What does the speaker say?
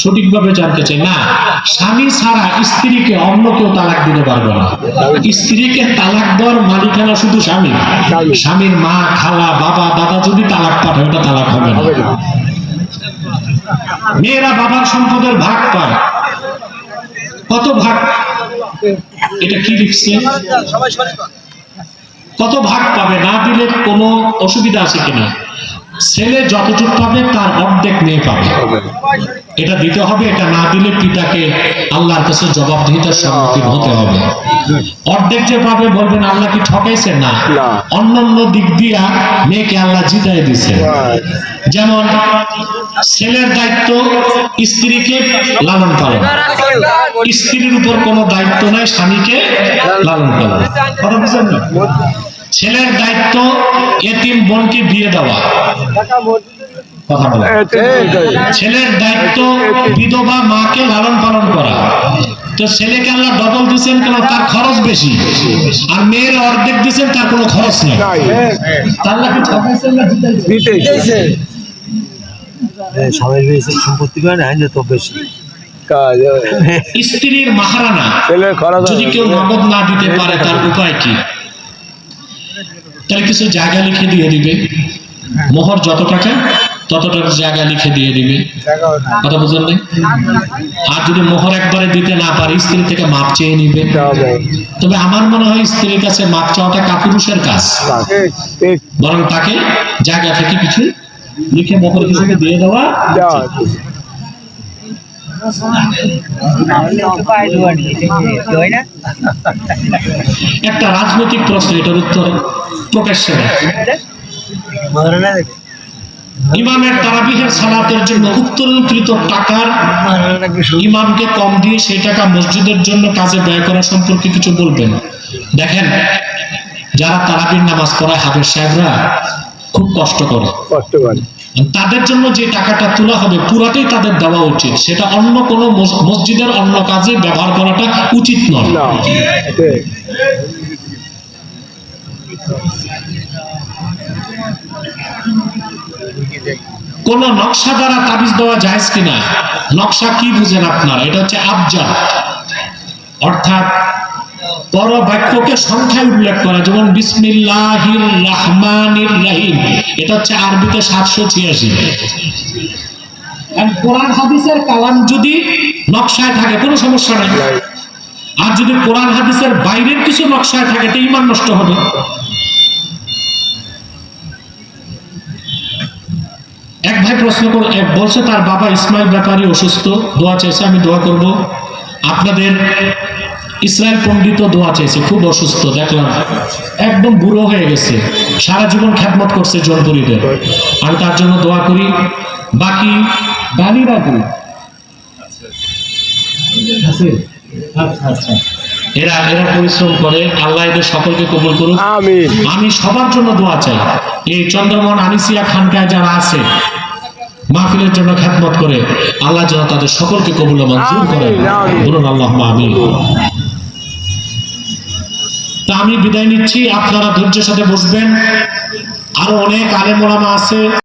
সঠিকভাবে জানতে চাই না, স্বামী ছাড়া স্ত্রীকে অন্য কেউ তালাক দিতে পারবে না। স্ত্রীকে তালাক দেওয়ার মালিকানা শুধু স্বামী। স্বামীর মা, খালা, বাবা, দাদা যদি তালাক পাঠায় ওটা তালাক হবে না। মেয়েরা বাবার সম্পদের ভাগ পায়। কত ভাগ? এটা কি লিখছে? কত ভাগ পাবে? না দিলে কোনো অসুবিধা আছে কিনা? ছেলে যতটুকু পাবে তার অর্ধেক মেয়ে পাবে, এটা দিতে হবে। এটা না দিলে পিতাকে আল্লাহর কাছে জবাবদিহিতার সম্মুখীন হতে হবে। অর্ধেক যে পাবে বলবেন আল্লাহ কি ঠকাইছে? না, অন্যান্য দিক দিয়া মেয়েকে আল্লাহ জিতাই দিছে। যেমন ছেলের দায়িত্ব স্ত্রীকে লালন পালন, স্ত্রীর উপর কোনো দায়িত্ব নাই স্বামীকে লালন পালন। কথা বুঝছেন না? ছেলের দায়িত্ব এতিম বোনকে বিয়ে দেওয়া, কথা বলা। ছেলের দায়িত্ব বিধবা মাকে লালন পালন করা। তো ছেলেকে আল্লাহ ডবল দিচ্ছেন কেন? তার খরচ বেশি। আর মেয়ের অর্ধেক দিচ্ছেন, তার কোনো খরচ নেই। আল্লাহ কি ঠকাইছেন না জিতাইছেন? সবাই সম্পত্তি করে না তো বেশি। স্ত্রীর মাহারানা যদি কেউ নগদ না দিতে পারে তার উপায় কি? তাহলে কিছু জায়গা লিখে দিয়ে দিবে, মোহর যত টাকা তত টাকা জায়গা লিখে দিয়ে দিবে। কথা বুঝলেন না? আর যদি মোহর একবারে দিতে না পারে স্ত্রী থেকে মাপ চেয়ে নিবে। তবে আমার মনে হয় স্ত্রীর কাছে মাপ চাওয়াটা কাপুরুষের কাজ, বরং তাকে জায়গা থেকে কিছু লিখে মোহর হিসেবে দিয়ে দেওয়া। একটা রাজনৈতিক প্রশ্ন, এটার উত্তর প্রকাশ্যে। ইমামের তারাবিহের সালাতের জন্য উত্তরীকৃত টাকার ইমামকে কম দিয়ে সেই টাকা মসজিদের জন্য কাজে ব্যয় করা সম্পর্কে কিছু বলবেন। দেখেন, যারা তারাবির নামাজ পড়ায় হাফেজ সাহেবরা খুব কষ্ট করে, তাদের জন্য যে টাকাটা তোলা হবে পুরাটাই তাদের দেওয়া উচিত। সেটা অন্য কোনো মসজিদের অন্য কাজে ব্যবহার করাটা উচিত নয়। কোন নকশা দ্বারা তাবিজ দেওয়া জায়েজ কিনা? নকশা কি বুঝেন আপনারা? এটা হচ্ছে আবজাদ, অর্থাৎ পর বাক্যকে সংখ্যায় উল্লেখ করা। যেমন বিসমিল্লাহির রহমানির রহিম, এটা হচ্ছে আরবিতে 786। কোরআন হাদিসের কালাম যদি নকশায় থাকে কোনো সমস্যা নাই, আর যদি কোরআন হাদিসের বাইরের কিছু নকশায় থাকে তো ঈমান নষ্ট হবে। এক ভাই প্রশ্ন বলছে তার বাবা ইসমাইল ব্যাপারী অসুস্থ, দোয়া চাইছে, আমি দোয়া করব। আপনাদের ইসরায়েল পণ্ডিত দোয়া চাইছে, খুব অসুস্থ, দেখলাম একদম বুড়ো হয়ে গেছে, সারা জীবন খেদমত করছে জনপুরীদের, আমি তার জন্য দোয়া করি। বাকি গালিরা করি, এরা পরিশ্রম করে, আল্লাহ এদের সকলকে কবুল করুন। আমি সবার জন্য দোয়া চাই। এই চন্দ্রমোহন আনিসিয়া খানকায় যারা আছে মাহফিলের জন্য খেদমত করে, আল্লাহ যেন তাদের সকলকে কবুল মঞ্জুর করেন, বলুন আল্লাহুম্মা আমিন। তা আমি বিদায় নিচ্ছি, আপনারা ধৈর্যের সাথে বসবেন। আরো অনেক আলেম ওলামা আছে।